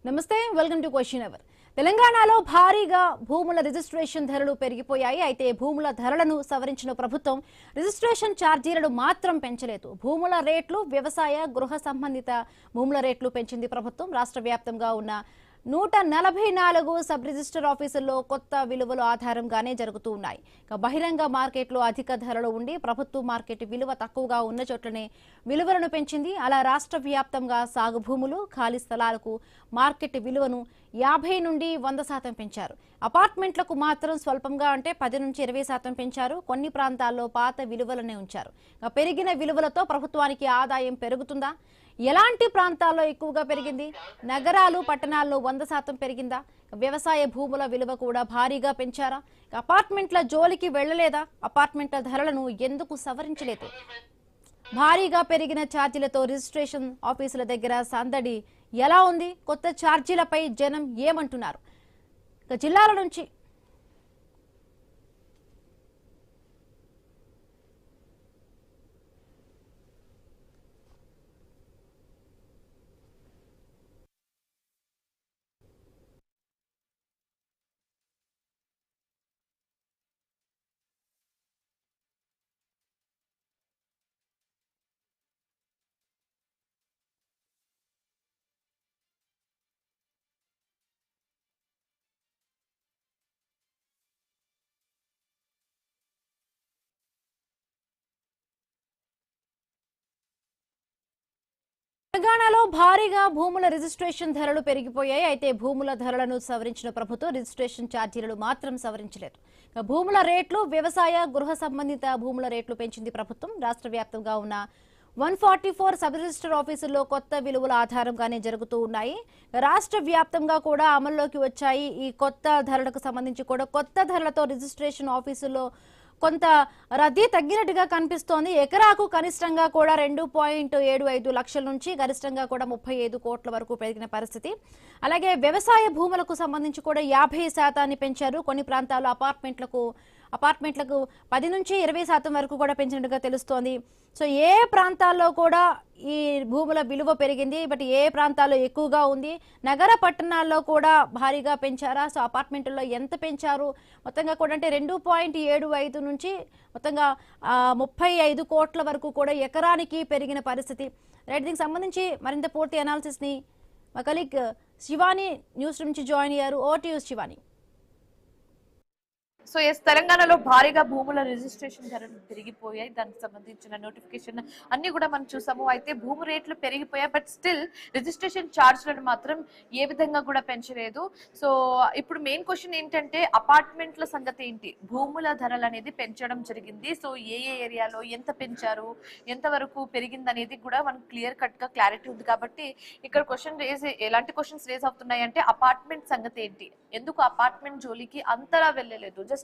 నమస్తే, welcome to question hour. తెలంగాణలో భారీగా భూముల రిజిస్ట్రేషన్ ధరలు పెరిగిపోయాయి. అయితే భూముల ధరలను సవరించిన ప్రభుత్వం రిజిస్ట్రేషన్ ఛార్జీలను మాత్రం పెంచలేదు. భూముల రేట్లు, వ్యవసాయ, గృహ సంబంధిత భూముల రేట్లు పెంచింది ప్రభుత్వం. రాష్ట్ర వ్యాప్తంగా ఉన్న 144 సబ్ రిజిస్టర్ ఆఫీసుల్లో కొత్త విలువల ఆధారంగానే జరుగుతూ ఉన్నాయి. బహిరంగ మార్కెట్లో అధిక ధరలు ఉండి ప్రభుత్వ మార్కెట్ విలువ తక్కువగా ఉన్న చోట్లనే విలువలను పెంచింది. అలా రాష్ట్ర వ్యాప్తంగా సాగు భూములు, ఖాళీ స్థలాలకు మార్కెట్ విలువను 50 నుండి 100% పెంచారు. అపార్ట్మెంట్లకు మాత్రం స్వల్పంగా అంటే 10 నుంచి 20% పెంచారు. కొన్ని ప్రాంతాల్లో పాత విలువలనే ఉంచారు. పెరిగిన విలువలతో ప్రభుత్వానికి ఆదాయం పెరుగుతుందా? ఎలాంటి ప్రాంతాల్లో ఎక్కువగా పెరిగింది? నగరాలు, పట్టణాల్లో 100% పెరిగిందా? వ్యవసాయ భూముల విలువ కూడా భారీగా పెంచారా? అపార్ట్మెంట్ల జోలికి వెళ్లలేదా? అపార్ట్మెంట్ల ధరలను ఎందుకు సవరించలేదు? భారీగా పెరిగిన ఛార్జీలతో రిజిస్ట్రేషన్ ఆఫీసుల దగ్గర సందడి ఎలా ఉంది? కొత్త ఛార్జీలపై జనం ఏమంటున్నారు? జిల్లాల నుంచి తెలంగాణలో భారీగా భూముల రిజిస్ట్రేషన్ ధరలు పెరిగిపోయాయి. అయితే భూముల ధరలను సవరించిన ప్రభుత్వం రిజిస్ట్రేషన్ ఛార్జీలను మాత్రం సవరించలేదు. భూముల రేట్లు, వ్యవసాయ, గృహ సంబంధిత భూముల రేట్లు పెంచింది ప్రభుత్వం. రాష్ట్ర వ్యాప్తంగా ఉన్న 144 సబ్ రిజిస్టర్ ఆఫీసుల్లో కొత్త విలువల ఆధారంగానే జరుగుతూ ఉన్నాయి. రాష్ట్ర వ్యాప్తంగా కూడా అమల్లోకి వచ్చాయి. ఈ కొత్త ధరలకు సంబంధించి కూడా కొత్త ధరలతో రిజిస్ట్రేషన్ ఆఫీసుల్లో కొంత రద్దీ తగ్గినట్టుగా కనిపిస్తోంది. ఎకరాకు కనిష్టంగా కూడా 2.75 లక్షల నుంచి గరిష్టంగా కూడా 35 కోట్ల వరకు పెరిగిన పరిస్థితి. అలాగే వ్యవసాయ భూములకు సంబంధించి కూడా 50% పెంచారు. కొన్ని ప్రాంతాల్లో అపార్ట్మెంట్లకు 10 నుంచి 20% వరకు కూడా పెంచినట్టుగా తెలుస్తోంది. సో ఏ ప్రాంతాల్లో కూడా ఈ భూముల విలువ పెరిగింది, బట్ ఏ ప్రాంతాల్లో ఎక్కువగా ఉంది? నగర పట్టణాల్లో కూడా భారీగా పెంచారా? సో అపార్ట్మెంట్లో ఎంత పెంచారు? మొత్తంగా కూడా అంటే 2.75 నుంచి మొత్తంగా 35 కోట్ల వరకు కూడా ఎకరానికి పెరిగిన పరిస్థితి. రైట్, దీనికి సంబంధించి మరింత పూర్తి అనాలిసిస్ని మా కలీగ్ శివాని న్యూస్ నుంచి జాయిన్ అయ్యారు. ఓటీయూ శివాని. సో ఎస్, తెలంగాణలో భారీగా భూముల రిజిస్ట్రేషన్ ధరలు పెరిగిపోయాయి. దానికి సంబంధించిన నోటిఫికేషన్ అన్ని కూడా మనం చూసాము. అయితే భూమి రేట్లు పెరిగిపోయాయి, బట్ స్టిల్ రిజిస్ట్రేషన్ ఛార్జ్లను మాత్రం ఏ విధంగా కూడా పెంచలేదు. సో ఇప్పుడు మెయిన్ క్వశ్చన్ ఏంటంటే అపార్ట్మెంట్ల సంగతి ఏంటి? భూముల ధరలు అనేది పెంచడం జరిగింది. సో ఏ ఏరియాలో ఎంత పెంచారు, ఎంతవరకు పెరిగింది అనేది కూడా మనకు క్లియర్ కట్ గా క్లారిటీ ఉంది. కాబట్టి ఇక్కడ ఎలాంటి క్వశ్చన్స్ రేజ్ అవుతున్నాయి అంటే అపార్ట్మెంట్ సంగతి ఏంటి? ఎందుకు అపార్ట్మెంట్ జోలికి అంతలా వెళ్ళలేదు? జస్ట్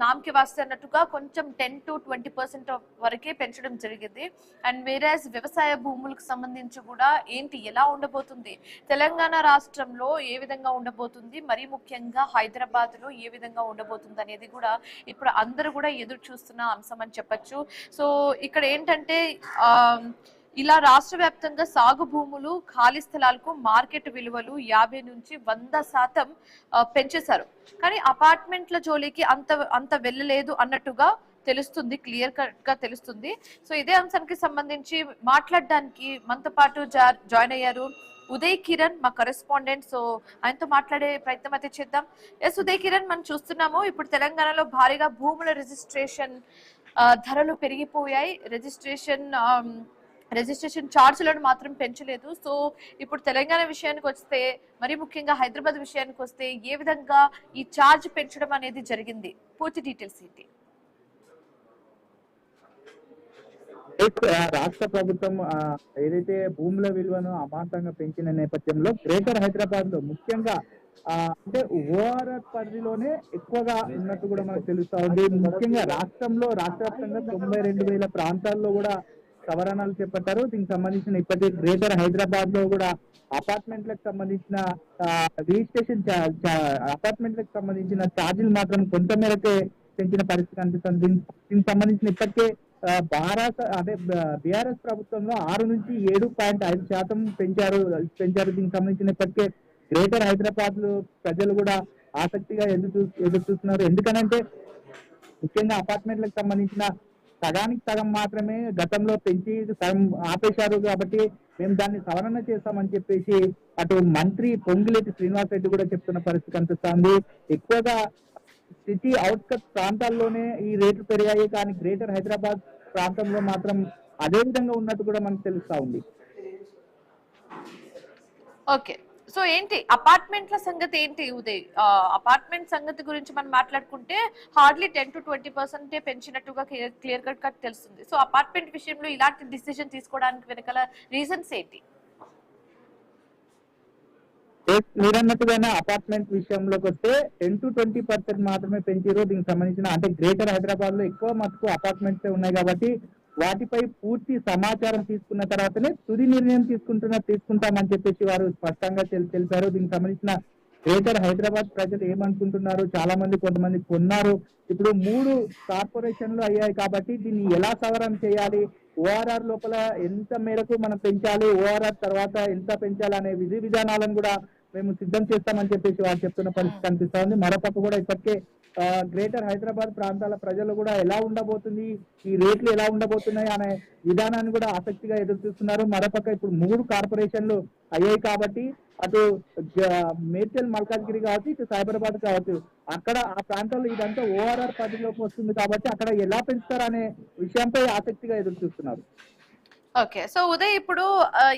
నామకి వాస్తే అన్నట్టుగా కొంచెం 10 to 20% వరకే పెంచడం జరిగింది. అండ్ వేరేస్ వ్యవసాయ భూములకు సంబంధించి కూడా ఏంటి, ఎలా ఉండబోతుంది, తెలంగాణ రాష్ట్రంలో ఏ విధంగా ఉండబోతుంది, మరీ ముఖ్యంగా హైదరాబాద్ లో ఏ విధంగా ఉండబోతుంది అనేది కూడా ఇప్పుడు అందరూ కూడా ఎదురు చూస్తున్న అంశం అని చెప్పచ్చు. సో ఇక్కడ ఏంటంటే ఇలా రాష్ట్ర వ్యాప్తంగా సాగు భూములు, ఖాళీ స్థలాలకు మార్కెట్ విలువలు 50 నుంచి 100% పెంచేశారు. కానీ అపార్ట్మెంట్ల జోలికి అంత వెళ్ళలేదు అన్నట్టుగా తెలుస్తుంది, క్లియర్ కట్ గా తెలుస్తుంది. సో ఇదే అంశానికి సంబంధించి మాట్లాడడానికి మనతో పాటు జాయిన్ అయ్యారు ఉదయ్ కిరణ్, మా కరెస్పాండెంట్. సో ఆయనతో మాట్లాడే ప్రయత్నం అయితే చేద్దాం. ఎస్ ఉదయ్ కిరణ్, మనం చూస్తున్నాము ఇప్పుడు తెలంగాణలో భారీగా భూముల రిజిస్ట్రేషన్ ధరలు పెరిగిపోయాయి. రిజిస్ట్రేషన్ ఛార్జీలను మాత్రం పెంచలేదు. సో ఇప్పుడు తెలంగాణ విషయానికి వస్తే, మరి ముఖ్యంగా హైదరాబాద్ విషయానికి వస్తే ఏ విధంగా ఈ ఛార్జ్ పెంచడం అనేది జరిగింది? పూర్తి డీటెయిల్స్ ఏంటి? రాష్ట్ర ప్రభుత్వం ఏదైతే భూముల విలువను అమాంతంగా పెంచిన నేపథ్యంలో గ్రేటర్ హైదరాబాద్ లో ముఖ్యంగా అంటే ఓఆర్ఆర్ పరిధిలోనే ఎక్కువగా ఉన్నట్టు కూడా మనకు తెలుస్తా ఉంది. ముఖ్యంగా రాష్ట్ర వ్యాప్తంగా 92,000 ప్రాంతాల్లో కూడా సవరణలు చేపట్టారు. దీనికి సంబంధించిన ఇప్పటికే గ్రేటర్ హైదరాబాద్ లో కూడా అపార్ట్మెంట్లకు సంబంధించిన అపార్ట్మెంట్లకు సంబంధించిన ఛార్జీలు మాత్రం కొంత మేరకే పెంచిన పరిస్థితి కనిపిస్తుంది. దీనికి సంబంధించిన ఇప్పటికే బీఆర్ఎస్ ప్రభుత్వంలో 6 నుంచి 7.5% పెంచారు. దీనికి సంబంధించిన ఇప్పటికే గ్రేటర్ హైదరాబాద్ లో ప్రజలు కూడా ఆసక్తిగా ఎదురు చూస్తున్నారు. ఎందుకనంటే ముఖ్యంగా అపార్ట్మెంట్లకు సంబంధించిన సగానికి సగం మాత్రమే గతంలో పెంచి సగం ఆపేశారు. కాబట్టి మేము దాన్ని సవరణ చేస్తామని చెప్పేసి అటు మంత్రి పొంగులేటి శ్రీనివాస్ రెడ్డి కూడా చెప్తున్న పరిస్థితి కనిపిస్తోంది. ఎక్కువగా సిటీ అవుట్స్కట్ ప్రాంతాల్లోనే ఈ రేట్లు పెరిగాయి, కానీ గ్రేటర్ హైదరాబాద్ ప్రాంతంలో మాత్రం అదే విధంగా ఉన్నట్టు కూడా మనకు తెలుస్తా ఉంది. ఓకే, సో ఏంటి అపార్ట్మెంట్ల సంగతి ఏంటి ఉదయ్? అపార్ట్మెంట్ సంగతి గురించి మనం మాట్లాడుకుంటే హార్డ్లీ 10 to 20% పెంచినట్టుగా క్లియర్ కట్ తెలుస్తుంది. సో అపార్ట్మెంట్ విషయంలో ఇలాంటి డిసిజన్ తీసుకోవడానికి వెనకాల రీజన్స్ ఏంటి? మీరన్నట్టుగానే అపార్ట్మెంట్ విషయంలోకి వస్తే 10 to 20% మాత్రమే పెంచారు. దీనికి సంబంధించిన అంటే గ్రేటర్ హైదరాబాద్ లో ఎక్కువ మటుకు అపార్ట్మెంట్స్ ఉన్నాయి కాబట్టి వాటిపై పూర్తి సమాచారం తీసుకున్న తర్వాతనే తుది నిర్ణయం తీసుకుంటామని చెప్పేసి వారు స్పష్టంగా తెలిపారు. దీనికి సంబంధించిన గ్రేటర్ హైదరాబాద్ ప్రజలు ఏమనుకుంటున్నారు, చాలా మంది కొంతమంది కొన్నారు. ఇప్పుడు 3 కార్పొరేషన్లు అయ్యాయి కాబట్టి దీన్ని ఎలా సవరణ చేయాలి, ఓఆర్ఆర్ లోపల ఎంత మేరకు మనం పెంచాలి, ఓఆర్ఆర్ తర్వాత ఎంత పెంచాలి అనే విధానాలను కూడా మేము సిద్ధం చేస్తామని చెప్పేసి వారు చెప్తున్న పరిస్థితి కనిపిస్తా ఉంది. మరోపక్క కూడా ఇప్పటికే గ్రేటర్ హైదరాబాద్ ప్రాంతాల ప్రజలు కూడా ఎలా ఉండబోతుంది, ఈ రేట్లు ఎలా ఉండబోతున్నాయి అనే విధానాన్ని కూడా ఆసక్తిగా ఎదురు చూస్తున్నారు. మరోపక్క ఇప్పుడు 3 కార్పొరేషన్లు అయ్యాయి కాబట్టి అటు మేడ్చల్ మల్కాజ్గిరి కావచ్చు, ఇటు సైబరాబాద్ కావచ్చు, అక్కడ ఆ ప్రాంతాల్లో ఇదంతా ఓఆర్ఆర్ పరిధిలోకి వస్తుంది కాబట్టి అక్కడ ఎలా పెంచుతారు అనే విషయంపై ఆసక్తిగా ఎదురు చూస్తున్నారు. ఓకే, సో ఉదయ్ ఇప్పుడు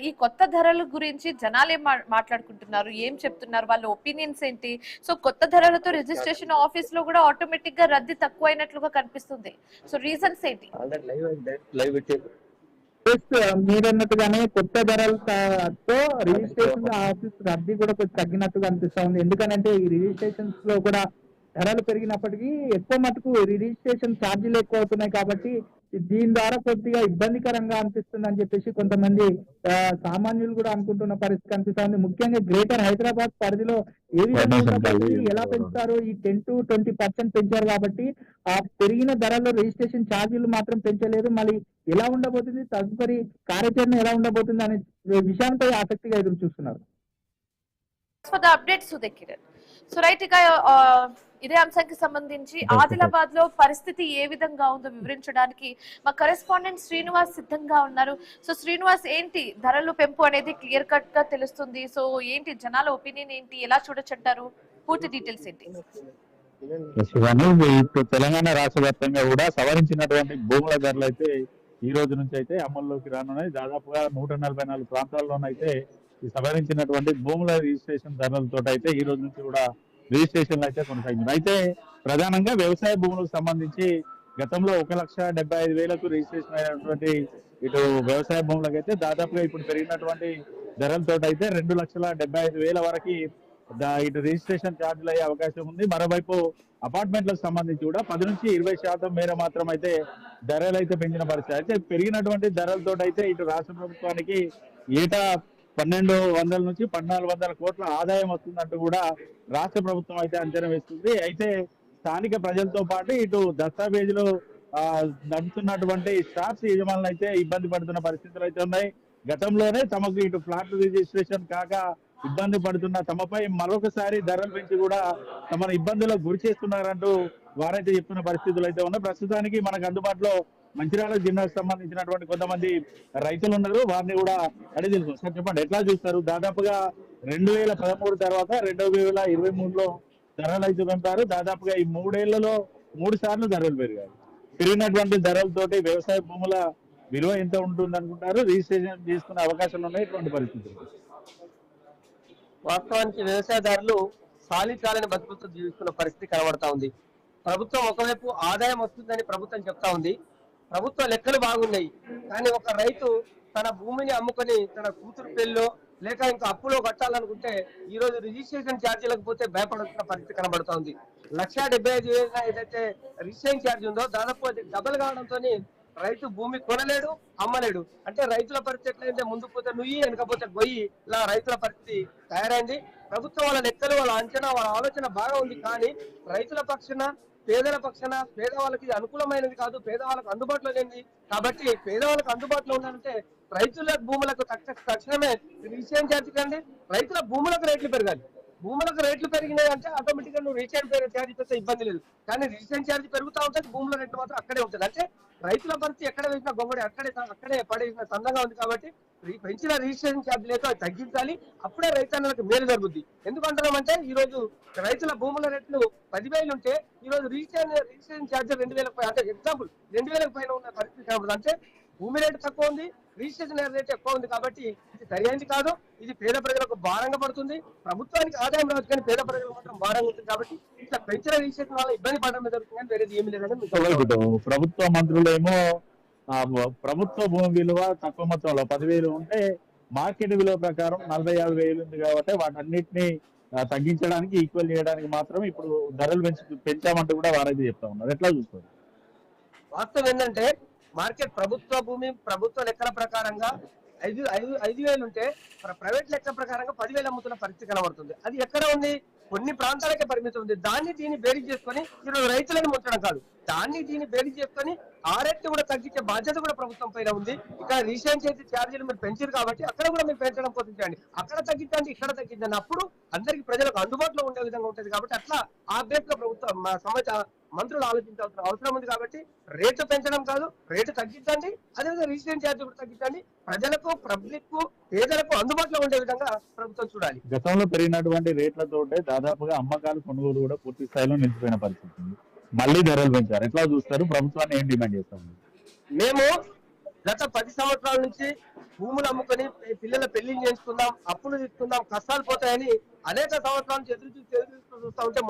ఈ కొత్త ధరల గురించి జనాలు ఏం మాట్లాడుకుంటున్నారు, ఏం చెప్తున్నారు, వాళ్ళ ఒపీనియన్స్ ఏంటి? సో కొత్త ధరలతో రిజిస్ట్రేషన్ ఆఫీస్ లో కూడా ఆటోమేటిక్ గా రద్దీ తక్కువ అయినట్లుగా కనిపిస్తుంది. సో రీజన్స్ ఏంటి? మీరన్నట్టుగానే కొత్త ధరలతో రిజిస్ట్రేషన్ ఆఫీస్ రద్దీ కూడా కొంచెం తగ్గినట్టుగా అనిపిస్తా ఉంది. ఎందుకంటే ఈ రిజిస్ట్రేషన్స్ లో కూడా ధరలు పెరిగినప్పటికీ ఎక్కువ మటుకు రిజిస్ట్రేషన్ ఛార్జీలు ఎక్కువ అవుతున్నాయి కాబట్టి దీని ద్వారా కొద్దిగా ఇబ్బందికరంగా అనిపిస్తుంది అని చెప్పేసి కొంతమంది సామాన్యులు కూడా అనుకుంటున్న పరిస్థితి కనిపిస్తుంది. ముఖ్యంగా గ్రేటర్ హైదరాబాద్ పరిధిలో ఏ విధంగా ఉండబోతుంది, ఎలా పెంచుతారు, ఈ 10 to 20% పెంచారు కాబట్టి ఆ పెరిగిన ధరల్లో రిజిస్ట్రేషన్ ఛార్జీలు మాత్రం పెంచలేదు. మళ్ళీ ఎలా ఉండబోతుంది, తదుపరి కార్యాచరణ ఎలా ఉండబోతుంది అనే విషయానికి ఆసక్తిగా ఎదురు చూస్తున్నారు. For the updates Uday Kiran. So right, ఇక ఇదే అంశానికి సంబంధించి ఆదిలాబాద్ లో పరిస్థితి ఏ విధంగా ఉందో వివరించడానికి మా కరెస్పాండెంట్ శ్రీనివాస్ సిద్ధంగా ఉన్నారు. సో శ్రీనివాస్, ఏంటి ధరలు పెంపు అనేది క్లియర్ కట్ గా తెలుస్తుంది. సో ఏంటి జనాల ఒపీనియన్ ఏంటి, ఎలా చూడొచ్చంటారు, పూర్తి డీటెయిల్స్ ఏంటి? ఇప్పుడు తెలంగాణ రాష్ట్ర వ్యాప్తంగా కూడా సవరించినటువంటి భూముల ధరలు అయితే ఈ రోజు నుంచి అయితే అమల్లోకి రానున్నాయి. దాదాపుగా 144 ప్రాంతాల్లోనైతే ఈ సవరించినటువంటి భూముల రిజిస్ట్రేషన్ ధరలతో అయితే ఈ రోజు నుంచి కూడా రిజిస్ట్రేషన్లు అయితే కొనసాగింది. అయితే ప్రధానంగా వ్యవసాయ భూములకు సంబంధించి గతంలో 1,75,000 రిజిస్ట్రేషన్ అయినటువంటి ఇటు వ్యవసాయ భూములకు అయితే దాదాపుగా ఇప్పుడు పెరిగినటువంటి ధరలతో అయితే 2,75,000 వరకు ఇటు రిజిస్ట్రేషన్ ఛార్జీలు అయ్యే అవకాశం ఉంది. మరోవైపు అపార్ట్మెంట్లకు సంబంధించి కూడా 10 నుంచి 20% మేర మాత్రం అయితే ధరలు అయితే పెంచిన పరిస్థితి. అయితే పెరిగినటువంటి ధరలతో అయితే ఇటు రాష్ట్ర ప్రభుత్వానికి ఏటా 1,200 నుంచి 1,400 కోట్ల ఆదాయం వస్తుందంటూ కూడా రాష్ట్ర ప్రభుత్వం అయితే అంచనా వేస్తుంది. అయితే స్థానిక ప్రజలతో పాటు ఇటు దస్తావేజులు నడుస్తున్నటువంటి షాప్స్ యజమానులు అయితే ఇబ్బంది పడుతున్న పరిస్థితులు అయితే ఉన్నాయి. గతంలోనే తమకు ఇటు ఫ్లాట్ రిజిస్ట్రేషన్ కాక ఇబ్బంది పడుతున్న తమపై మరొకసారి ధరలు పెంచి కూడా తమను ఇబ్బందులకు గురి చేస్తున్నారంటూ వారైతే చెప్తున్న పరిస్థితులు అయితే ఉన్నాయి. ప్రస్తుతానికి మనకు అందుబాటులో మంచిర్యాల జిల్లాకు సంబంధించినటువంటి కొంతమంది రైతులు ఉన్నారు, వారిని కూడా అడిగి తెలుసు. సార్ చెప్పండి, ఎట్లా చూస్తారు? దాదాపుగా 2013 తర్వాత 2023లో ధరలు అయితే పెంపారు. దాదాపుగా ఈ 3 ఏళ్లలో 3 సార్లు ధరలు పెరిగాయి. పెరిగినటువంటి ధరలతోటి వ్యవసాయ భూముల విలువ ఎంత ఉంటుంది అనుకుంటారు? రిజిస్ట్రేషన్ చేసుకునే అవకాశాలు ఉన్నాయి ఇటువంటి పరిస్థితులు? వాస్తవానికి వ్యవసాయదారులు సాలికాలని బతుకులతో జీవిస్తున్న పరిస్థితి కనబడతా ఉంది. ప్రభుత్వం ఒకవైపు ఆదాయం వస్తుందని ప్రభుత్వం చెప్తా ఉంది, ప్రభుత్వ లెక్కలు బాగున్నాయి, కానీ ఒక రైతు తన భూమిని అమ్ముకొని తన కూతురు పెళ్ళో లేక ఇంకా అప్పులో కట్టాలనుకుంటే ఈ రోజు రిజిస్ట్రేషన్ ఛార్జీలకు పోతే భయపడుతున్న పరిస్థితి కనబడతా ఉంది. 1,75,000 ఏదైతే రిజిస్ట్రేషన్ ఛార్జ్ ఉందో దాదాపు అది డబల్ కావడంతో రైతు భూమి కొనలేడు, అమ్మలేడు. అంటే రైతుల పరిస్థితి ఎట్లయితే ముందుకు పోతే నుయ్యి వెనకపోతే గొయ్యి, ఇలా రైతుల పరిస్థితి తయారైంది. ప్రభుత్వం వాళ్ళ లెక్కలు, వాళ్ళ అంచనా, వాళ్ళ ఆలోచన బాగా ఉంది, కానీ రైతుల పక్షాన పేదల పక్షాన పేదవాళ్ళకి అనుకూలమైనది కాదు, పేదవాళ్ళకు అందుబాటులో లేనిది. కాబట్టి పేదవాళ్ళకు అందుబాటులో ఉండాలంటే రైతుల భూములకు తక్షణమే రిజిస్ట్రేషన్ ఛార్జ్ కండి, రైతుల భూములకు రేట్లు పెరగాలి. భూములకు రేట్లు పెరిగినాయి అంటే ఆటోమేటిక్ గా నువ్వు రిజిస్ట్రేషన్ ఛార్జ్ పెడితే ఇబ్బంది లేదు. కానీ రిజిస్ట్రేషన్ ఛార్జ్ పెరుగుతూ ఉంటుంది, భూముల రేట్లు మాత్రం అక్కడే ఉంటుంది. అంటే రైతుల పరిస్థితి ఎక్కడ వేసిన గొంగడి అక్కడే పడేసిన సందంగా ఉంది. కాబట్టి పెంచిన రిజిస్ట్రేషన్ ఛార్జ్ లేక తగ్గించాలి, అప్పుడే రైతన్నలకు మేలు జరుగుద్ది. ఎందుకంటున్నామంటే ఈ రోజు రైతుల భూముల రేట్లు 10,000 ఉంటే ఈ రోజు రిజిస్ట్రేషన్ ఛార్జ్ 2,000 అంటే ఎగ్జాంపుల్ 2,000 పైన ఉన్న పరిస్థితి కనబడుతుంది. అంటే భూమి రేటు తక్కువ ఉంది, రిజిస్ట్రేషన్ రేట్ ఎక్కువ ఉంది. కాబట్టి ఇది సరైనది కాదు, ఇది పేద ప్రజలకు భారంగా పడుతుంది. ప్రభుత్వానికి ఆదాయం రావచ్చు కానీ పేద ప్రజలకు మాత్రం భారంగా ఉంటుంది. కాబట్టి ఇట్లా పెంచిన రిజిస్ట్రేషన్ వల్ల ఇబ్బంది పడడం జరుగుతుంది కానీ వేరేది ఏమి లేదని మీకు ప్రభుత్వ మంత్రులేమో ప్రభుత్వ భూమి విలువ తక్కువ మొత్తంలో 10,000 ఉంటే మార్కెట్ విలువ ప్రకారం 40,000-50,000 ఉంది కాబట్టి వాటన్నిటిని తగ్గించడానికి ఈక్వల్ చేయడానికి మాత్రం ఇప్పుడు ధరలు పెంచామంటూ కూడా వారైతే చెప్తా ఉన్నారు. ఎట్లా చూస్తారు? వాస్తవం ఏంటంటే మార్కెట్ ప్రభుత్వ భూమి ప్రభుత్వ లెక్కల ప్రకారంగా 5,000 ఉంటే ప్రైవేట్ లెక్కల ప్రకారంగా 10,000 అమ్ముతున్న పరిస్థితి కనబడుతుంది. అది ఎక్కడ ఉంది? కొన్ని ప్రాంతాలకే పరిమితం ఉంది. దాన్ని దీన్ని బేరీజ్ చేసుకొని ఈరోజు రైతులను ముంచడం కాదు, దాన్ని దీన్ని బేరీజ్ చేసుకొని ఆ రేట్లు కూడా తగ్గించే బాధ్యత కూడా ప్రభుత్వం పైన ఉంది. ఇక్కడ రీసెంట్ చేసి ఛార్జీలు మీరు పెంచారు కాబట్టి అక్కడ కూడా మీరు పెంచడం పోతుంచండి, అక్కడ తగ్గించండి ఇక్కడ తగ్గించండి, అప్పుడు అందరికి ప్రజలకు అందుబాటులో ఉండే విధంగా ఉంటుంది. కాబట్టి అట్లా ఆ బేస్ లో ప్రభుత్వం సమాచార మంత్రులు ఆలోచించాల్సిన అవసరం ఉంది. కాబట్టి రేటు పెంచడం కాదు, రేటు తగ్గించండి, అదేవిధంగా రిజిస్ట్రేషన్ ఛార్జ్ కూడా తగ్గించండి, ప్రజలకు పబ్లిక్ కు పేదలకు అందుబాటులో ఉండే విధంగా ప్రభుత్వం చూడాలి. గతంలో పెరిగినటువంటి రేట్లతో దాదాపుగా అమ్మకాలు కొనుగోలు కూడా పూర్తి స్థాయిలో నిలిచిపోయిన పరిస్థితి ఉంది. మళ్ళీ ధరలు పెంచారు. ఎట్లా చూస్తారు? ప్రభుత్వాన్ని ఏం డిమాండ్ చేస్తాం? మేము గత 10 సంవత్సరాల నుంచి భూములు అమ్ముకొని పిల్లల పెళ్లిని చేయించుకుందాం, అప్పులు తీసుకుందాం, కష్టాలు పోతాయని అనేక సంవత్సరాల నుంచి ఎదురు చూస్తూ ఉంటే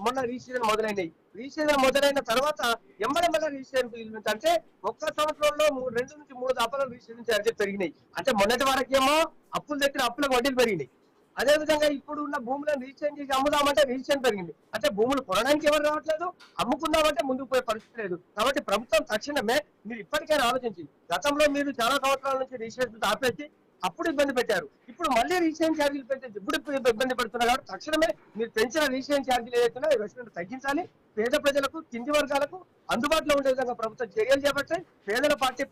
మొన్న రిజిస్ట్రేషన్ మొదలైనవి. రిజిస్ట్రేషన్ మొదలైన తర్వాత ఎంబడెంబడ రిజిస్ట్రేషన్ అంటే ఒక్క సంవత్సరంలో 2 నుంచి 3 దఫాలు రిజిస్ట్రేషన్ ఛార్జీలు పెరిగినాయి. అంటే మొన్నటి వరకేమో అప్పులు తెచ్చిన అప్పులకు వడ్డీలు పెరిగినాయి. అదే విధంగా ఇప్పుడు ఉన్న భూములను రిజిస్ట్రేషన్ చేసి అమ్ముదామంటే రిజిస్ట్రేషన్ పెరిగింది. అంటే భూములు కొనడానికి ఎవరు రావట్లేదు, అమ్ముకుందామంటే ముందుకు పోయే పరిస్థితి లేదు. కాబట్టి ప్రభుత్వం తక్షణమే మీరు ఇప్పటికైనా ఆలోచించి, గతంలో మీరు చాలా సంవత్సరాల నుంచి రిజిస్ట్రేషన్ ఆపేసి అప్పుడు ఇబ్బంది పెట్టారు, ఇప్పుడు మళ్ళీ రిజిస్ట్రేషన్ ఛార్జీలు పెంచి ఇప్పుడు ఇబ్బంది పెడుతున్నారు. కాబట్టి తక్షణమే మీరు పెంచిన రిజిస్ట్రేషన్ ఛార్జీలు ఏదైతున్నాయో రెసిడెంట్ తగ్గించాలి, పేద ప్రజలకు కింది వర్గాలకు అందుబాటులో ఉండే విధంగా ప్రభుత్వం చర్యలు చేపట్టాలి. పేదల పార్టీ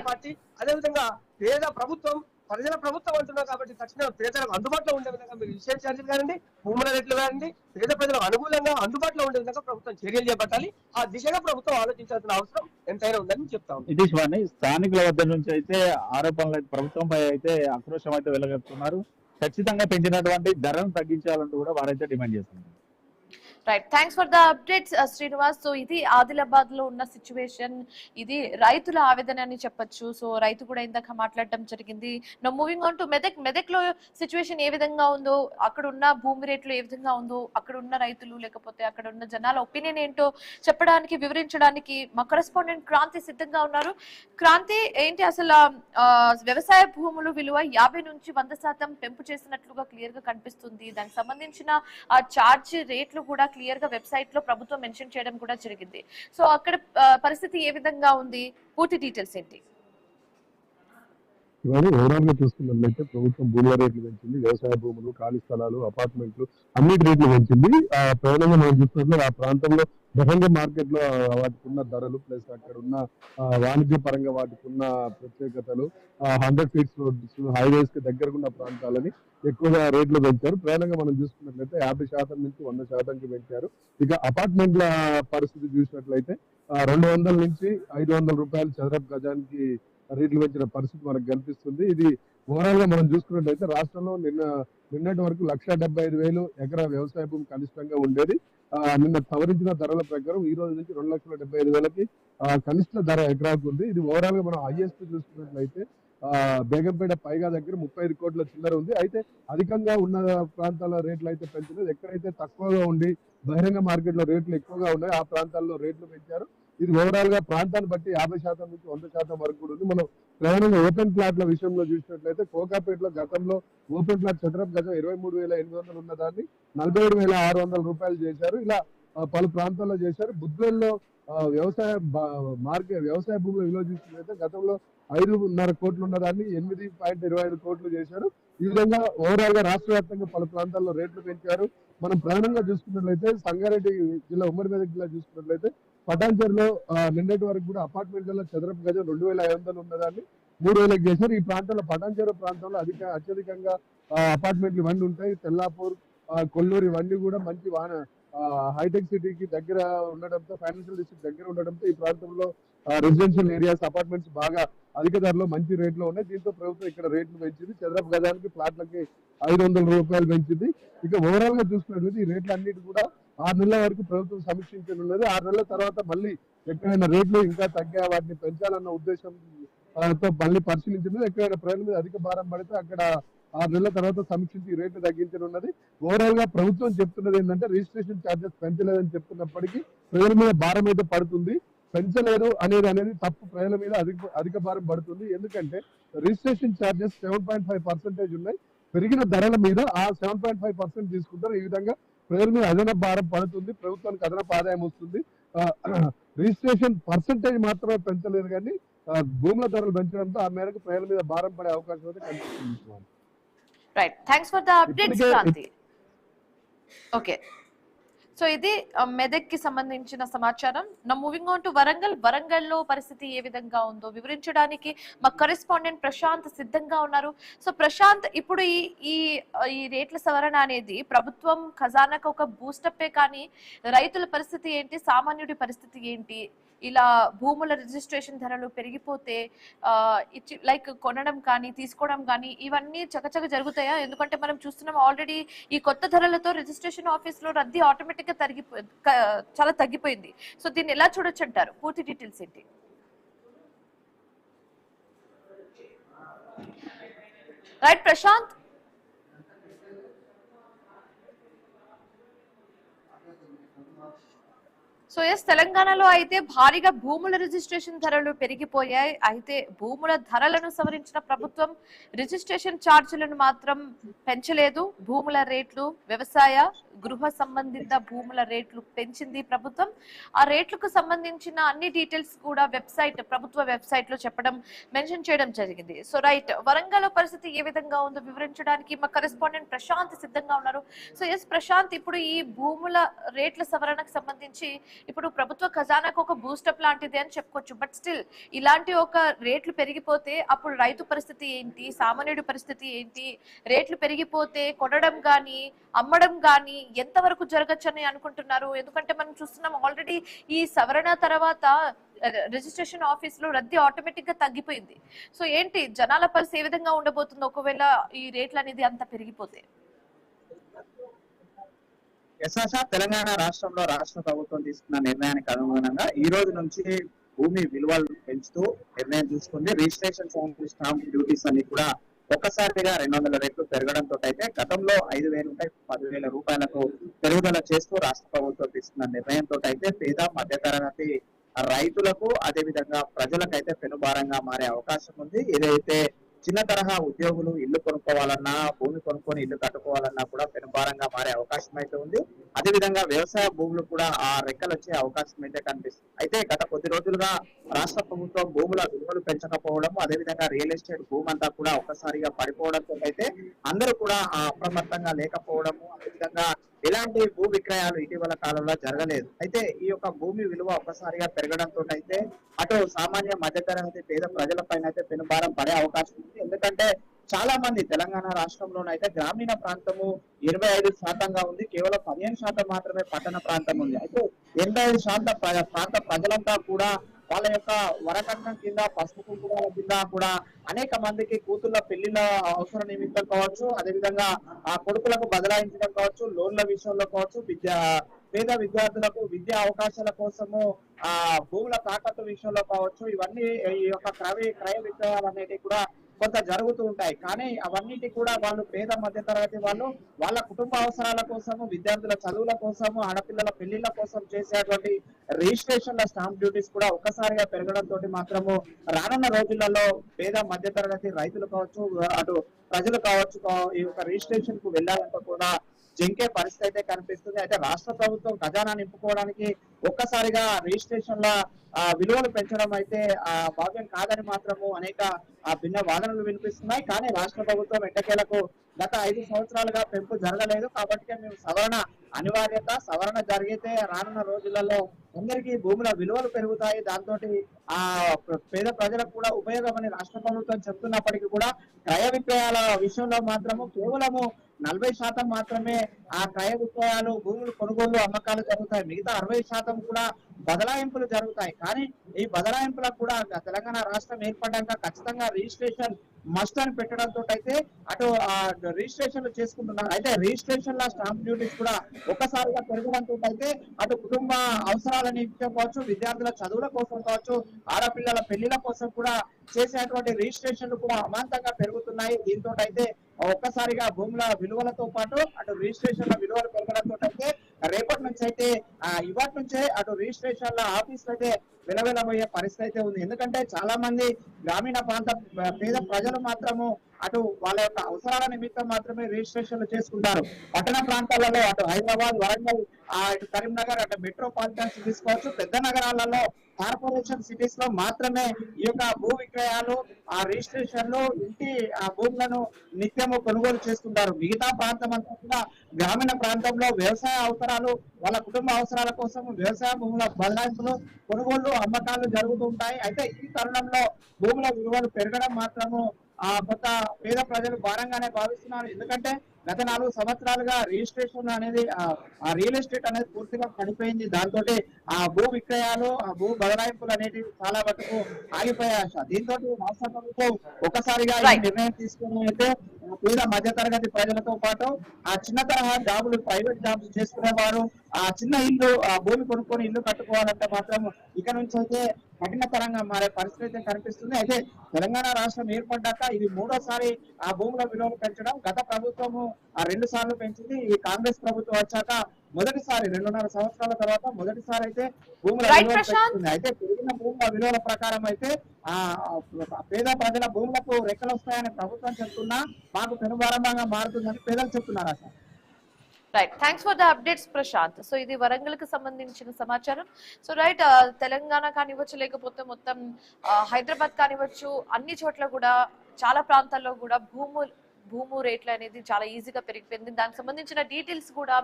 పార్టీ అదేవిధంగా ప్రజల ప్రభుత్వం అంటున్నారు కాబట్టి తక్షణం పేదలకు అందుబాటులో ఉండే విధంగా మీరు రిజిస్ట్రేషన్ ఛార్జీలు కానివ్వండి, భూముల రేట్లు కానివ్వండి, పేద ప్రజలకు అనుకూలంగా అందుబాటులో ఉండే విధంగా ప్రభుత్వం చర్యలు చేపట్టాలి. ఆ దిశగా ప్రభుత్వం ఆలోచించాల్సిన అవసరం ఎంతైనా ఉందని చెప్తా ఉంది. ఇది స్థానికుల వద్ద నుంచి అయితే ఆరోపణలు ప్రభుత్వంపై అయితే ఆక్రోశం అయితే వెలగడుతున్నారు. ఖచ్చితంగా పెంచినటువంటి ధరను తగ్గించాలంటూ కూడా వారైతే డిమాండ్ చేస్తున్నారు. Right, thanks for the updates Srinivas. So ఇది ఆదిలాబాద్ లో ఉన్న సిచ్యువేషన్, ఇది రైతుల ఆవేదన అని చెప్పొచ్చు. సో రైతు కూడా ఇందాక మాట్లాడటం జరిగింది. Now moving on to Medak లో సిచ్యువేషన్ ఏ విధంగా ఉందో, అక్కడ ఉన్న భూమి రేట్లు ఏ విధంగా ఉందో, అక్కడ ఉన్న రైతులు లేకపోతే అక్కడ ఉన్న జనాల ఒపీనియన్ ఏంటో చెప్పడానికి వివరించడానికి మా కరెస్పాండెంట్ క్రాంతి సిద్ధంగా ఉన్నారు. క్రాంతి, ఏంటి అసలు వ్యవసాయ భూములు విలువ 50 నుంచి 100% పెంపు చేసినట్లుగా క్లియర్ గా కనిపిస్తుంది. దానికి సంబంధించిన ఆ ఛార్జ్ రేట్లు కూడా క్లియర్ గా వెబ్సైట్ లో ప్రభుత్వం మెన్షన్ చేయడం కూడా జరిగింది. సో అక్కడ పరిస్థితి ఏ విధంగా ఉంది, పూర్తి డీటెయిల్స్ ఏంటి? ఇవన్నీ ఓవరాల్ గా చూసుకున్నట్లయితే ప్రభుత్వం భూముల రేట్లు పెంచింది, వ్యవసాయ భూములు, ఖాళీ స్థలాలు, అపార్ట్మెంట్లు అన్నిటి రేట్లు పెంచింది. ఆ ప్రయాణంగా మనం చూసినట్లు ఆ ప్రాంతంలో బహిరంగ మార్కెట్ లో వాటికి ఉన్న ధరలు ప్లస్ అక్కడ ఉన్న వాణిజ్య పరంగా వాటికి ఉన్న ప్రత్యేకతలు, 100 feet రోడ్స్, హైవేస్ కి దగ్గరకున్న ప్రాంతాలని ఎక్కువగా రేట్లు పెంచారు. ప్రయాణంగా మనం చూసుకున్నట్లయితే 50% నుంచి 100%కి పెంచారు. ఇక అపార్ట్మెంట్ల పరిస్థితి చూసినట్లయితే 200 నుంచి 500 రూపాయలు చదరపు గజానికి రేట్లు పెంచిన పరిస్థితి మనకు కనిపిస్తుంది. ఇది ఓవరాల్ గా మనం చూసుకున్నట్లయితే రాష్ట్రంలో నిన్నటి వరకు 1,75,000 ఎకరా వ్యవసాయ భూమి కనిష్టంగా ఉండేది. నిన్న సవరించిన ధరల ప్రకారం ఈ రోజు నుంచి 2,75,000కి కనిష్ట ధర ఎకరాకు ఉంది. ఇది ఓవరాల్ గా మనం హైయెస్ట్ చూసుకున్నట్లయితే బేగంపేట పైగా దగ్గర 35 కోట్ల చిల్లర ఉంది. అయితే అధికంగా ఉన్న ప్రాంతాల రేట్లు అయితే పెంచలేదు. ఎక్కడైతే తక్కువగా ఉండి బహిరంగ మార్కెట్ లో రేట్లు ఎక్కువగా ఉన్నాయి ఆ ప్రాంతాల్లో రేట్లు పెంచారు. ఇది ఓవరాల్ గా ప్రాంతాన్ని బట్టి 50% నుంచి 100% వరకు కూడా ఉంది. మనం ప్రధానంగా ఓపెన్ ప్లాట్ల విషయంలో చూసినట్లయితే కోకాపేటలో గతంలో ఓపెన్ ప్లాట్ చదరపు గజం 23,800 ఉన్న దాన్ని 47,600 రూపాయలు చేశారు. ఇలా పలు ప్రాంతాల్లో చేశారు. బుద్వేల్లో వ్యవసాయ భూముల విలువ చూసినట్లయితే గతంలో 5.5 కోట్లు ఉన్న దాన్ని 8.25 కోట్లు చేశారు. ఈ విధంగా ఓవరాల్ గా రాష్ట్ర వ్యాప్తంగా పలు ప్రాంతాల్లో రేట్లు పెంచారు. మనం ప్రధానంగా చూసుకున్నట్లయితే సంగారెడ్డి జిల్లా, ఉమ్మడి మెదక్ జిల్లా చూసుకున్నట్లయితే పటాన్చెరులో నిన్నటి వరకు కూడా అపార్ట్మెంట్లలో చదరపు గజం 2,500 ఉన్నదాన్ని 3,000కి చేశారు. ఈ ప్రాంతంలో పటాన్చెరు ప్రాంతంలో అత్యధికంగా అపార్ట్మెంట్లు ఇవన్నీ ఉంటాయి. తెల్లాపూర్, కొల్లూరు ఇవన్నీ కూడా మంచి హైటెక్ సిటీకి దగ్గర ఉండడంతో, ఫైనాన్షియల్ డిస్ట్రిక్ట్ దగ్గర ఉండడంతో ఈ ప్రాంతంలో రెసిడెన్షియల్ ఏరియాస్, అపార్ట్మెంట్స్ బాగా అధిక ధరలో మంచి రేట్లో ఉన్నాయి. దీంతో ప్రభుత్వం ఇక్కడ రేట్లు పెంచింది. చదరపు గజానికి ప్లాట్లకి 500 రూపాయలు పెంచింది. ఇక ఓవరాల్ గా చూసుకున్నట్లయితే ఈ రేట్లు అన్నిటి కూడా 6 నెలల వరకు ప్రభుత్వం సమీక్షించనున్నది. 6 నెలల తర్వాత మళ్ళీ ఎక్కడైనా రేట్లు ఇంకా తగ్గా వాటిని పెంచాలన్న ఉద్దేశం తో మళ్ళీ పరిశీలించినది. ఎక్కడైనా ప్రజల మీద అధిక భారం పడితే అక్కడ 6 నెలల తర్వాత సమీక్షించి ఈ రేట్లు తగ్గించనున్నది. ఓవరాల్ గా ప్రభుత్వం చెప్తున్నది ఏంటంటే రిజిస్ట్రేషన్ ఛార్జెస్ పెంచలేదని చెప్తున్నప్పటికీ ప్రజల మీద భారం అయితే పడుతుంది. పెంచలేదు అనేది తప్పు. ప్రజల మీద అధిక భారం పడుతుంది. ఎందుకంటే రిజిస్ట్రేషన్ ఛార్జెస్ 7.5% ఉన్నాయి. పెరిగిన ధరల మీద ఆ 7.5% తీసుకుంటారు. ఈ విధంగా ప్రజల మీద అదనపు భారం పడుతుంది, ప్రభుత్వానికి అదనపు ఆదాయం వస్తుంది. రిజిస్ట్రేషన్ పర్సంటేజ్ మాత్రమే పెంచలేదు, కానీ భూముల ధరలు పెంచడంతో ఆ మేరకు ప్రజల మీద భారం పడే అవకాశం అయితే కనిపిస్తుంది. Right, thanks for the updates Kranti. Okay, so ఇది మెదక్ కి సంబంధించిన సమాచారం. నా మూవింగ్ ఆన్ టు వరంగల్. వరంగల్లో పరిస్థితి ఏ విధంగా ఉందో వివరించడానికి మా కరెస్పాండెంట్ ప్రశాంత్ సిద్ధంగా ఉన్నారు. సో ప్రశాంత్, ఇప్పుడు ఈ రేట్ల సవరణ అనేది ప్రభుత్వం ఖజానాకు ఒక బూస్టప్పే, కానీ రైతుల పరిస్థితి ఏంటి, సామాన్యుడి పరిస్థితి ఏంటి? ఇలా భూముల రిజిస్ట్రేషన్ ధరలు పెరిగిపోతే లైక్ కొనడం కానీ తీసుకోవడం కానీ ఇవన్నీ చకచక జరుగుతాయా? ఎందుకంటే మనం చూస్తున్నాం ఆల్రెడీ ఈ కొత్త ధరలతో రిజిస్ట్రేషన్ ఆఫీస్ లో రద్దీ ఆటోమేటిక్ గా చాలా తగ్గిపోయింది. సో దీన్ని ఎలా చూడొచ్చు అంటారు? పూర్తి డీటెయిల్స్ ఏంటి? రైట్ ప్రశాంత్. సో ఎస్, తెలంగాణలో అయితే భారీగా భూముల రిజిస్ట్రేషన్ ధరలు పెరిగిపోయాయి. అయితే భూముల ధరలను సవరించిన ప్రభుత్వం రిజిస్ట్రేషన్ ఛార్జీలను మాత్రం పెంచలేదు. భూముల రేట్లు, వ్యవసాయ గృహ సంబంధిత భూముల రేట్లు పెంచింది ప్రభుత్వం. ఆ రేట్లకు సంబంధించిన అన్ని డీటెయిల్స్ కూడా ప్రభుత్వ వెబ్సైట్ లో మెన్షన్ చేయడం జరిగింది. సో రైట్, వరంగల్ పరిస్థితి ఏ విధంగా ఉందో వివరించడానికి మా కరెస్పాండెంట్ ప్రశాంత్ సిద్ధంగా ఉన్నారు. సో ఎస్ ప్రశాంత్, ఇప్పుడు ఈ భూముల రేట్ల సవరణకు సంబంధించి ఇప్పుడు ప్రభుత్వ ఖజానాకు ఒక బూస్టప్ లాంటిది అని చెప్పుకోవచ్చు. బట్ స్టిల్ ఇలాంటి ఒక రేట్లు పెరిగిపోతే అప్పుడు రైతు పరిస్థితి ఏంటి, సామాన్యుడి పరిస్థితి ఏంటి? రేట్లు పెరిగిపోతే కొనడం గానీ అమ్మడం గానీ ఎంతవరకు జరగచ్చని అనుకుంటున్నారు? ఎందుకంటే మనం చూస్తున్నాం ఆల్రెడీ ఈ సవరణ తర్వాత రిజిస్ట్రేషన్ ఆఫీస్ లో రద్దీ ఆటోమేటిక్ గా తగ్గిపోయింది. సో ఏంటి జనాల పరిస్థితి ఏ విధంగా ఉండబోతుంది ఒకవేళ ఈ రేట్లు అనేది అంత పెరిగిపోతే? తెలంగాణ రాష్ట్రంలో రాష్ట్ర ప్రభుత్వం తీసుకున్న నిర్ణయానికి అనుగుణంగా ఈ రోజు నుంచి భూమి విలువలు పెంచుతూ నిర్ణయం తీసుకుంది. రిజిస్ట్రేషన్ స్టాంప్ డ్యూటీస్ అన్ని కూడా ఒక్కసారిగా 200 రెట్లు పెరగడంతో అయితే గతంలో 5,000 నుండి 10,000 రూపాయలకు పెరుగుదల చేస్తూ రాష్ట్ర ప్రభుత్వం తీసుకున్న నిర్ణయంతో అయితే పేద మధ్యతరగతి రైతులకు అదే విధంగా ప్రజలకైతే పెనుభారంగా మారే అవకాశం ఉంది. ఏదైతే చిన్న తరహా ఉద్యోగులు ఇల్లు కొనుక్కోవాలన్నా, భూమి కొనుక్కొని ఇల్లు కట్టుకోవాలన్నా కూడా పెనుభారంగా మారే అవకాశం అయితే ఉంది. అదే విధంగా వ్యవసాయ భూములు కూడా ఆ రెక్కలు వచ్చే అవకాశం అయితే కనిపిస్తుంది. అయితే గత కొద్ది రోజులుగా రాష్ట్ర ప్రభుత్వం భూముల విలువలు పెంచకపోవడం, అదే విధంగా రియల్ ఎస్టేట్ భూమి అంతా కూడా ఒక్కసారిగా పడిపోవడంతో అయితే అందరూ కూడా అప్రమత్తంగా లేకపోవడము, అదే విధంగా ఎలాంటి భూ విక్రయాలు ఇటీవల కాలంలో జరగలేదు. అయితే ఈ యొక్క భూమి విలువ ఒక్కసారిగా పెరగడంతో అయితే అటు సామాన్య మధ్యతరగతి పేద ప్రజల పైన అయితే పెనుభారం పడే అవకాశం ఉంది. ఎందుకంటే చాలా మంది తెలంగాణ రాష్ట్రంలోనైతే గ్రామీణ ప్రాంతము 85% ఉంది, కేవలం 15% మాత్రమే పట్టణ ప్రాంతం ఉంది. అయితే 85% ప్రాంత ప్రజలంతా కూడా వాళ్ళ యొక్క వరకట్నం కింద, పసుపు కుంకుమాల కింద కూడా అనేక మందికి కూతుళ్ళ పెళ్లిళ్ళ అవసర నిమిత్తం కావచ్చు, అదేవిధంగా ఆ కొడుకులకు బదలాయించడం కావచ్చు, లోన్ల విషయంలో కావచ్చు, పేద విద్యార్థులకు విద్యా అవకాశాల కోసము భూముల తాకట్టు విషయంలో కావచ్చు, ఇవన్నీ ఈ యొక్క క్రయ విక్రయాలు అనేవి కూడా కొంత జరుగుతూ ఉంటాయి. కానీ అవన్నిటి కూడా వాళ్ళు పేద మధ్య తరగతి వాళ్ళు వాళ్ళ కుటుంబ అవసరాల కోసము, విద్యార్థుల చదువుల కోసము, ఆడపిల్లల పెళ్లిళ్ల కోసం చేసేటువంటి రిజిస్ట్రేషన్ల స్టాంప్ డ్యూటీస్ కూడా ఒక్కసారిగా పెరగడంతో మాత్రము రానున్న రోజులలో పేద మధ్య తరగతి రైతులు కావచ్చు, అటు ప్రజలు కావచ్చు, ఈ యొక్క రిజిస్ట్రేషన్ కు వెళ్ళాలంటే కూడా జంకే పరిస్థితి అయితే కనిపిస్తుంది. అయితే రాష్ట్ర ప్రభుత్వం ఖజానా నింపుకోవడానికి ఒక్కసారిగా రిజిస్ట్రేషన్ల విలువలు పెంచడం అయితే భావ్యం కాదని మాత్రము అనేక భిన్న వాదనలు వినిపిస్తున్నాయి. కానీ రాష్ట్ర ప్రభుత్వం ఎట్టకేలకు గత 5 సంవత్సరాలుగా పెంపు జరగలేదు కాబట్టి మేము అనివార్యత సవరణ జరిగితే రానున్న రోజులలో అందరికీ భూముల విలువలు పెరుగుతాయి, దాంతో ఆ పేద ప్రజలకు కూడా ఉపయోగమని రాష్ట్ర ప్రభుత్వం చెప్తున్నప్పటికీ కూడా క్రయ విక్రయాల విషయంలో మాత్రము కేవలము 40% మాత్రమే ఆ క్రయ విక్రయాలు, భూములు కొనుగోలు, అమ్మకాలు జరుగుతాయి. మిగతా 60% కూడా బదలాయింపులు జరుగుతాయి. కానీ ఈ బదలాయింపులకు కూడా తెలంగాణ రాష్ట్రం ఏర్పడ్డాక ఖచ్చితంగా రిజిస్ట్రేషన్ మస్ట్ అని పెట్టడంతో అయితే అటు రిజిస్ట్రేషన్లు చేసుకుంటున్నారు. అయితే రిజిస్ట్రేషన్ల స్టాంప్ డ్యూటీస్ కూడా ఒక్కసారిగా పెరగడంతో అయితే అటు కుటుంబ అవసరాల నిమిత్తం కావచ్చు, విద్యార్థుల చదువుల కోసం కావచ్చు, ఆడపిల్లల పెళ్లిల కోసం కూడా చేసేటువంటి రిజిస్ట్రేషన్లు కూడా అమాంతంగా పెరుగుతున్నాయి. దీంతో అయితే ఒక్కసారిగా భూముల విలువలతో పాటు అటు రిజిస్ట్రేషన్ల విలువలు పెరగడంతో అయితే రేపటి నుంచి అయితే ఇవాటి నుంచే అటు రిజిస్ట్రేషన్ల ఆఫీసులు అయితే వెలవెలబోయే పరిస్థితి అయితే ఉంది. ఎందుకంటే చాలా మంది గ్రామీణ ప్రాంత పేద ప్రజలు మాత్రము అటు వాళ్ళ యొక్క అవసరాల నిమిత్తం మాత్రమే రిజిస్ట్రేషన్లు చేసుకుంటారు. పట్టణ ప్రాంతాలలో అటు హైదరాబాద్, వరంగల్, ఇటు కరీంనగర్, అటు మెట్రోపాలిటన్ సిటీస్ కావచ్చు, పెద్ద నగరాలలో, కార్పొరేషన్ సిటీస్ లో మాత్రమే ఈ యొక్క భూ విక్రయాలు, రిజిస్ట్రేషన్లు, ఇంటి భూములను నిత్యము కొనుగోలు చేస్తుంటారు. మిగతా ప్రాంతం అంతా కూడా గ్రామీణ ప్రాంతంలో వ్యవసాయ అవసరాలు, వాళ్ళ కుటుంబ అవసరాల కోసం వ్యవసాయ భూముల బదలాయింపులు, కొనుగోళ్లు, అమ్మకాలు జరుగుతూ ఉంటాయి. అయితే ఈ తరుణంలో భూముల విలువలు పెరగడం మాత్రము కొంత పేద ప్రజలు భారంగానే భావిస్తున్నారు. ఎందుకంటే గత 4 సంవత్సరాలుగా రిజిస్ట్రేషన్ అనేది రియల్ ఎస్టేట్ అనేది పూర్తిగా పడిపోయింది. దాంతో భూ విక్రయాలు, భూ బదలాయింపులు అనేటివి చాలా మటుకు ఆగిపోయాయి. దీంతో రాష్ట్ర ప్రభుత్వం ఒకసారిగా ఈ నిర్ణయం తీసుకుని అయితే పేద మధ్య తరగతి ప్రజలతో పాటు చిన్న తరహా జాబులు, ప్రైవేట్ జాబ్స్ చేసుకునేవారు చిన్న ఇల్లు, భూమి కొనుక్కొని ఇల్లు కట్టుకోవాలంటే మాత్రం ఇక నుంచి అయితే కఠినతరంగా మారే పరిస్థితి కనిపిస్తుంది. అయితే తెలంగాణ రాష్ట్రం ఏర్పడ్డాక ఇది 3వ భూముల విలువలు పెంచడం. గత ప్రభుత్వము 2 సార్లు పెంచింది. ఈ కాంగ్రెస్ ప్రభుత్వం వచ్చాక మొదటిసారి 2.5 సంవత్సరాల తర్వాత మొదటిసారి అయితే భూముల విలువలు పెంచుతుంది. అయితే పెరిగిన భూముల విలువల ప్రకారం అయితే పేద ప్రజల భూములకు రెక్కలు వస్తాయని ప్రభుత్వం చెప్తున్నా మాకు పెనుభారంగా మారుతుందని పేదలు చెప్తున్నారు. అసలు right, thanks for the updates Prashant. So ఇది వరంగల్ కి సంబంధించిన సమాచారం. సో రైట్, తెలంగాణ కానివ్వచ్చు, లేకపోతే మొత్తం హైదరాబాద్ కానివ్వచ్చు, అన్ని చోట్ల కూడా చాలా ప్రాంతాల్లో కూడా భూము రేట్లు అనేది చాలా ఈజీగా పెరిగిపోయింది. దానికి సంబంధించిన డీటెయిల్స్ కూడా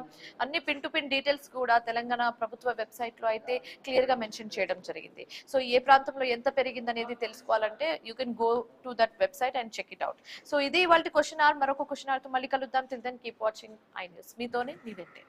అన్ని పిన్ టు పిన్ డీటెయిల్స్ కూడా తెలంగాణ ప్రభుత్వ వెబ్సైట్ లో అయితే క్లియర్ గా మెన్షన్ చేయడం జరిగింది. సో ఏ ప్రాంతంలో ఎంత పెరిగింది అనేది తెలుసుకోవాలంటే you can go to that website and check it out. So ఇది ఇవాళ క్వశ్చన్ అవర్. మరొక క్వశ్చన్ అవర్ తో మళ్ళీ కలుద్దాం. Till then keep watching I News. మీతోనే మీ వెంటే.